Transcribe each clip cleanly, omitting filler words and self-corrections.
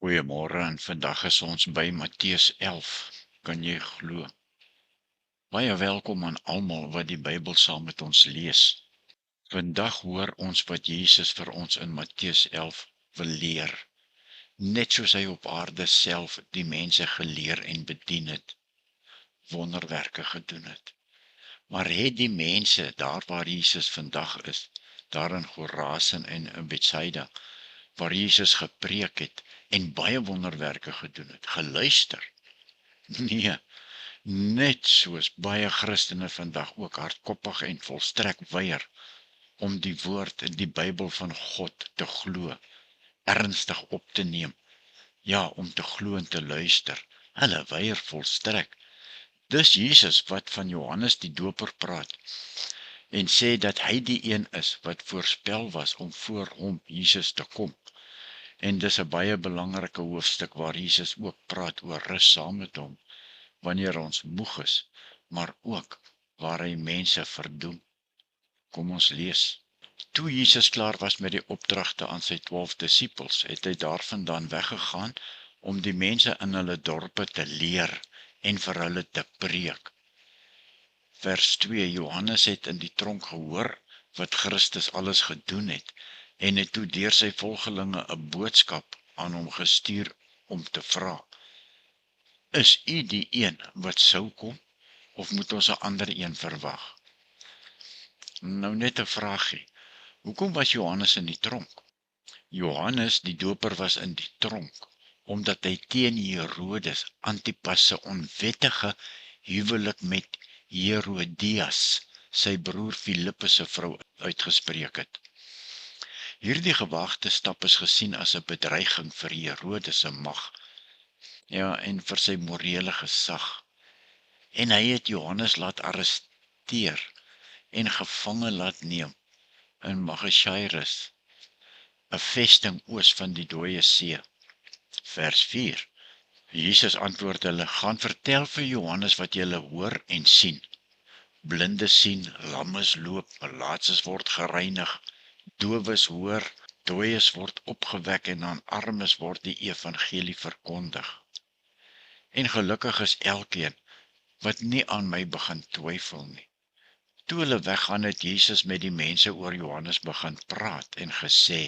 Goeiemôre en vandag is ons by Matteus 11. Kan jy glo? Baie welkom aan almal wat die Bybel saam met ons lees. Vandag hoor ons wat Jesus vir ons in Matteus 11 wil leer. Net soos hy op aarde self die mense geleer en bedien het, wonderwerke gedoen het. Maar het die mense daar waar Jesus vandag is, daar in Chorazin en in Betsaida, waar Jesus gepreek het en baie wonderwerke gedoen het, geluister? Nee, net soos baie Christene vandag ook hardkoppig en volstrek weier om die woord in die Bybel van God te glo, ernstig op te neem, ja, om te glo en te luister. Hulle weier volstrek. Dis Jesus wat van Johannes die Doper praat en sê dat hy die een is wat voorspel was om voor hom, Jesus, te kom. En dis 'n baie belangrike hoofstuk waar Jesus ook praat oor rus saam met hom, wanneer ons moeg is, maar ook waar hy mense verdoem. Kom ons lees. Toe Jesus klaar was met die opdragte aan sy 12 disippels, het hy daarvandaan weggegaan om die mense in hulle dorpe te leer en vir hulle te preek. Vers 2, Johannes het in die tronk gehoor wat Christus alles gedoen het en het toe deur sy volgelinge 'n boodskap aan hom gestuur om te vra: Is u die een wat sou kom, of moet ons 'n ander een verwag? Nou net 'n vraagie. Hoekom was Johannes in die tronk? Johannes die Doper was in die tronk, omdat hy teen Herodes Antipas se onwettige huwelik met Herodias, sy broer Filippus se vrou, uitgespreek het. Hierdie gewaagde stap is gesien as 'n bedreiging vir Herodes se mag, ja, en vir sy morele gesag. En hy het Johannes laat arresteer en gevange laat neem in Magasjairus, 'n vesting oos van die Dooie See. Vers 4. Jesus antwoord hulle: Gaan vertel vir Johannes wat julle hoor en sien. Blindes sien, lammes loop, malaatses word gereinig, dowes hoor, dooies word opgewek en aan armes word die evangelie verkondig. En gelukkig is elkeen wat nie aan my begin twyfel nie. Toe hulle weggaan, het Jesus met die mense oor Johannes begin praat en gesê: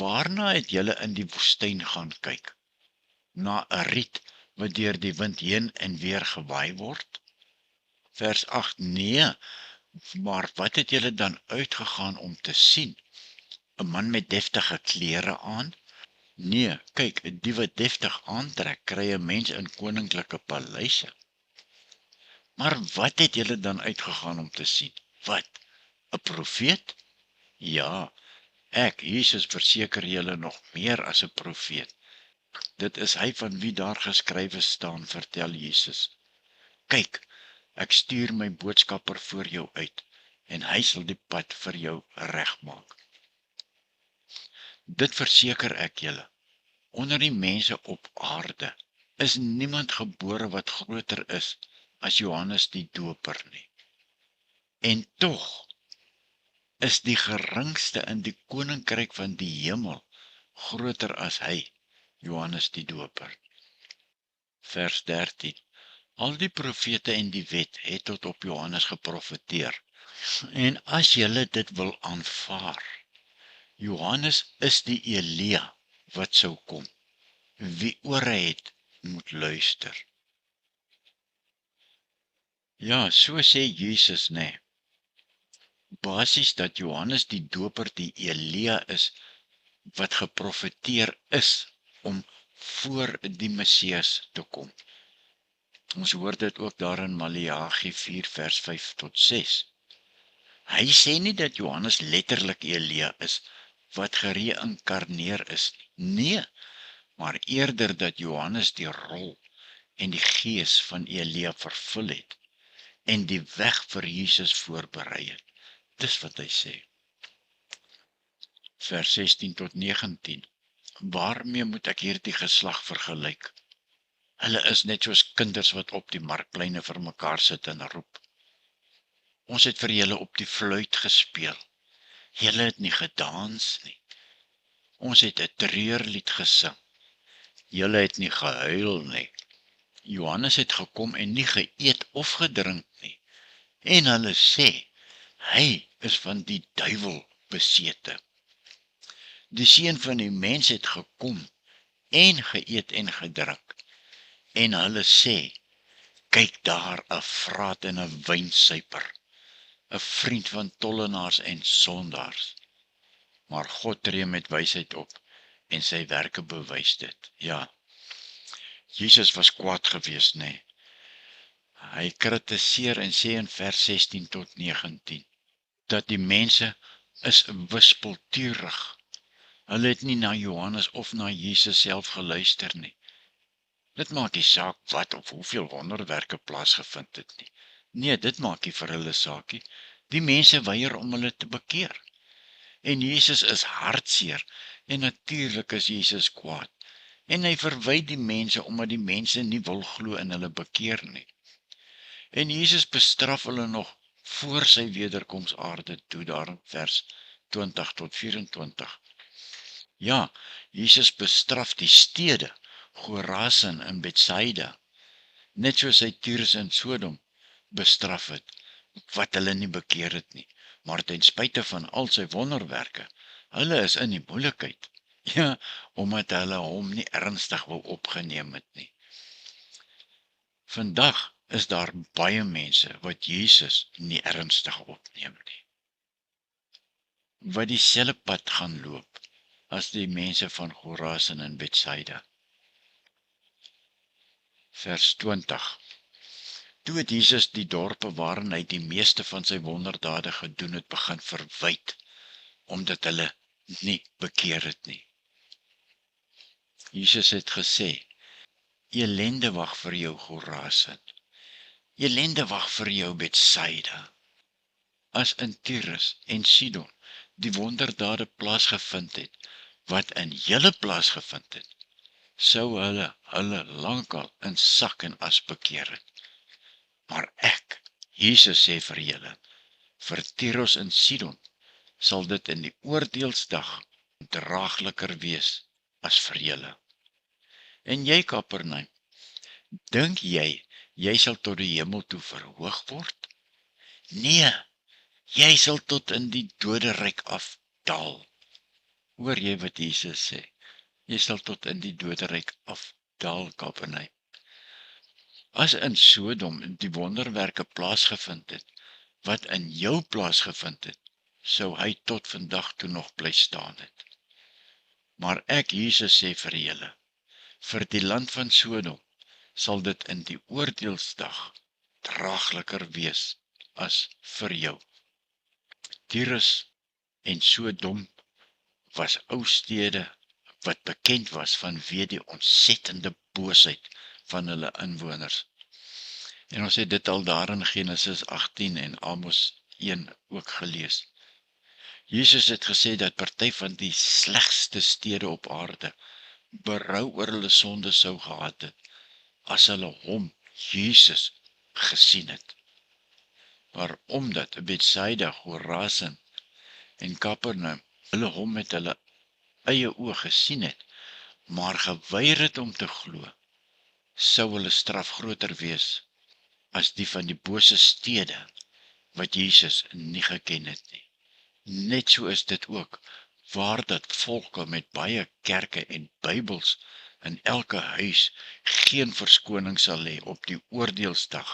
Waarna het julle in die woestyn gaan kyk? Na 'n riet wat deur die wind heen en weer gewaai word? Vers 8, nee, maar wat het julle dan uitgegaan om te sien? 'n man met deftige klere aan? Nee, kyk, die wat deftig aantrek, kry 'n mens in koninklike paleise. Maar wat het julle dan uitgegaan om te sien? Wat? 'n profeet? Ja, ek, Jesus, verseker julle nog meer as 'n profeet. Dit is hy van wie daar geskrywe staan, vertel Jesus. Kyk, ek stuur my boodskapper voor jou uit, en hy sal die pad vir jou regmaak. Dit verseker ek julle, onder die mense op aarde is niemand gebore wat groter is as Johannes die Doper nie. En tog is die geringste in die koninkryk van die hemel groter as hy, Johannes die Doper. Vers 13. Al die profete en die wet het tot op Johannes geprofeteer. En as julle dit wil aanvaar, Johannes is die Elia wat sou kom. Wie ore het, moet luister. Ja, so sê Jesus, nee. Basies dat Johannes die Doper die Elia is, wat geprofeteer is om voor die Messias te kom. Ons hoor dit ook daar in Maleagi 4 vers 5 tot 6. Hy sê nie dat Johannes letterlik Elia is, wat gereïnkarneer is. Nee, maar eerder dat Johannes die rol en die gees van Elia vervul het, en die weg vir Jesus voorberei het. Dis wat hy sê. Vers 16 tot 19. Waarmee moet ek hierdie geslag vergelyk? Hulle is net soos kinders wat op die markpleine vir mekaar sit en roep: Ons het vir julle op die fluit gespeel. Julle het nie gedans nie. Ons het 'n treurlied gesing. Julle het nie gehuil nie. Johannes het gekom en nie geëet of gedrink nie. En hulle sê, hy is van die duiwel besete. Die seun van die mens het gekom en geëet en gedrink. En hulle sê, kyk daar 'n vraat en 'n wynsuiper, 'n vriend van tollenaars en sondaars. Maar God tree met wysheid op en sy werke bewys dit. Ja, Jesus was kwaad geweest, nee. Hy kritiseer en sê in vers 16 tot 19, dat die mense is wispelturig. Hulle het nie na Johannes of na Jesus self geluister nie. Dit maak nie saak wat of hoeveel wonderwerke plaasgevind het nie. Nee, dit maak nie vir hulle saakie. Die mense weier om hulle te bekeer. En Jesus is hartseer, en natuurlik is Jesus kwaad. En hy verwy die mense, omdat die mense nie wil glo in hulle bekeer nie. En Jesus bestraf hulle nog voor sy wederkoms aarde toe, daar in vers 20 tot 24. Ja, Jesus bestraf die stede, Chorazin en Betsaida, net soos hy Tyrus en Sodom bestraf het, wat hulle nie bekeer het nie. Maar ten spyte van al sy wonderwerke, hulle is in die moeilikheid. Ja, omdat hulle hom nie ernstig wou opgeneem het nie. Vandag is daar baie mense wat Jesus nie ernstig opneem nie. Wat dieselfde pad gaan loop as die mense van Chorazin en Betsaida. Vers 20. Toe het Jesus die dorpe waarin hy die meeste van sy wonderdade gedoen het, begin verwyd, omdat hulle nie bekeer het nie. Jesus het gesê, elende wag vir jou Chorazin, elende wag vir jou Betsaida. As in Tyrus en Sidon die wonderdade plaasgevind het, wat in julle plaasgevind het, sou hulle lankal in sak en as bekeer het. Maar ek, Jesus sê vir julle, vir Tyrus en Sidon, sal dit in die oordeelsdag draagliker wees as vir julle. En jy, Kapernaum, dink jy sal tot die hemel toe verhoog word? Nee, jy sal tot in die doderyk afdaal. Hoor jy wat Jesus sê? Jy sal tot in die doderyk afdaal, Kapernaum. As in Sodom die wonderwerke plaasgevind het, wat in jou plaasgevind het, sou hy tot vandag toe nog bly staan het. Maar ek, Jesus, sê vir julle, vir die land van Sodom sal dit in die oordeelsdag draagliker wees as vir jou. Tyrus en Sodom was ou stede wat bekend was vanweë die ontsettende boosheid van hulle inwoners. En ons het dit al daar in Genesis 18 en Amos 1 ook gelees. Jesus het gesê dat party van die slegste stede op aarde berou oor hulle sonde sou gehad het, as hulle hom, Jesus, gesien het. Maar omdat Betsaida, Chorazin en Kapernaum hulle hom met hulle eie oë gesien het, maar geweier het om te glo, sou hulle straf groter wees as die van die bose stede wat Jesus nie geken het nie. Net so is dit ook, waar dat volke met baie kerke en Bybels in elke huis geen verskoning sal hê op die oordeelsdag,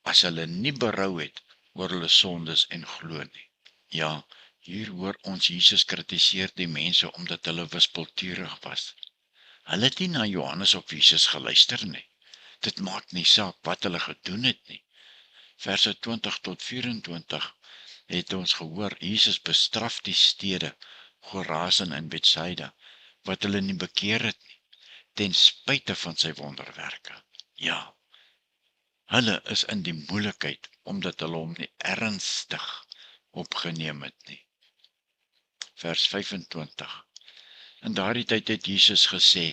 as hulle nie berou het oor hulle sondes en glo nie. Ja, hier hoor ons Jesus kritiseer die mense omdat hulle wispelturig was. Hulle het nie na Johannes of Jesus geluister nie. Dit maak nie saak wat hulle gedoen het nie. Verse 20 tot 24 het ons gehoor, Jesus bestraf die stede, Chorazin en Betsaida, wat hulle nie bekeer het nie, ten spyte van sy wonderwerke. Ja, hulle is in die moeilikheid, omdat hulle hom nie ernstig opgeneem het nie. Vers 25. In daardie tyd het Jesus gesê,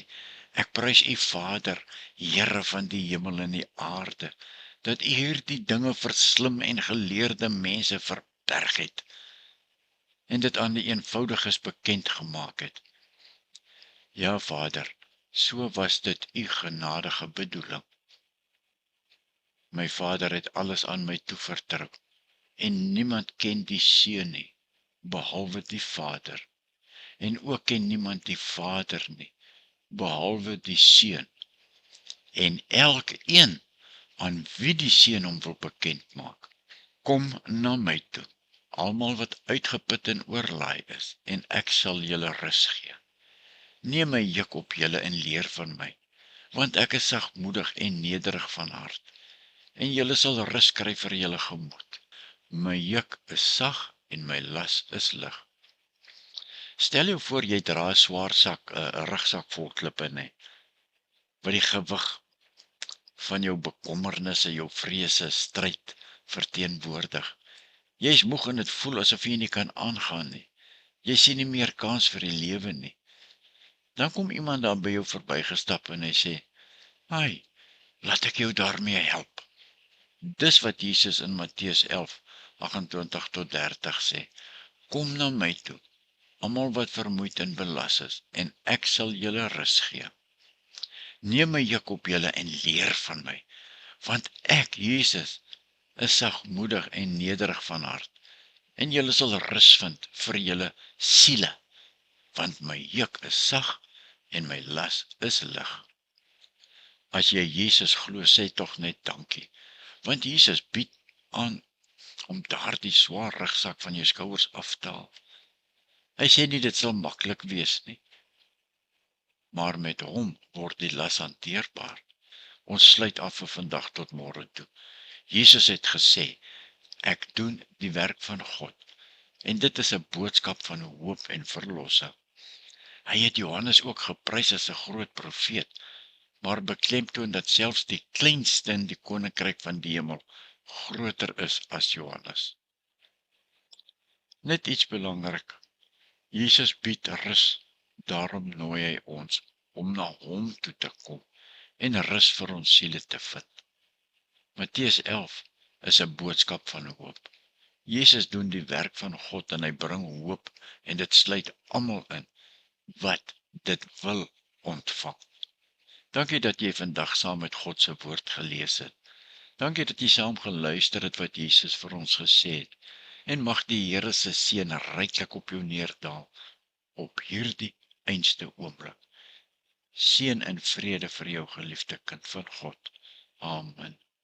ek prys u Vader, Here van die hemel en die aarde, dat u hierdie dinge vir slim en geleerde mense verberg het, en dit aan die eenvoudiges bekend gemaak het. Ja, Vader, so was dit u genadige bedoeling. My Vader het alles aan my toevertrou, en niemand ken die Seun nie, behalwe die Vader, en ook ken niemand die Vader nie, behalwe die Seun, en elkeen aan wie die Seun hom wil bekend maak. Kom na my toe, almal wat uitgeput en oorlaai is, en ek sal julle rus gee. Neem my juk op julle en leer van my, want ek is sagmoedig en nederig van hart, en julle sal rus kry vir julle gemoed. My juk is sag en my las is lig. Stel jou voor jy dra 'n swaar sak, 'n rugsak vol klippe, wat die gewig van jou bekommernisse, jou vrese, stryd verteenwoordig. Jy is moeg en dit voel asof jy nie kan aangaan nie. Jy sien nie meer kans vir die lewe nie. Dan kom iemand daar by jou verbygestap en hy sê, "Hai, laat ek jou daarmee help." Dis wat Jesus in Matteus 11:28-30 sê. Kom na my toe, almal wat vermoeid en belas is, en ek sal julle rus gee. Neem my juk op julle en leer van my, want ek, Jesus, is sagmoedig en nederig van hart, en julle sal rus vind vir julle siele, want my juk is sag en my las is lig. As jy Jesus glo, sê tog net dankie, want Jesus bied aan om daardie swaar rugsak van jou skouers af te haal. Hy sê nie dit sal maklik wees nie, maar met hom word die las hanteerbaar. Ons sluit af vir vandag tot môre toe. Jesus het gesê, ek doen die werk van God, en dit is 'n boodskap van hoop en verlossing. Hy het Johannes ook geprys as 'n groot profeet, maar beklemtoon dat selfs die kleinste in die koninkryk van die hemel groter is as Johannes. Net iets belangrik. Jesus bied rus, daarom nooi hy ons om na hom toe te kom en rus vir ons siele te vind. Matteus 11 is 'n boodskap van hoop. Jesus doen die werk van God en hy bring hoop, en dit sluit almal in wat dit wil ontvang. Dankie dat jy vandag saam met God se woord gelees het. Dankie dat jy saam geluister het wat Jesus vir ons gesê het. En mag die Here se seën ryklik op jou neerdal op hierdie einste oomblik. Seën en vrede vir jou geliefde kind van God. Amen.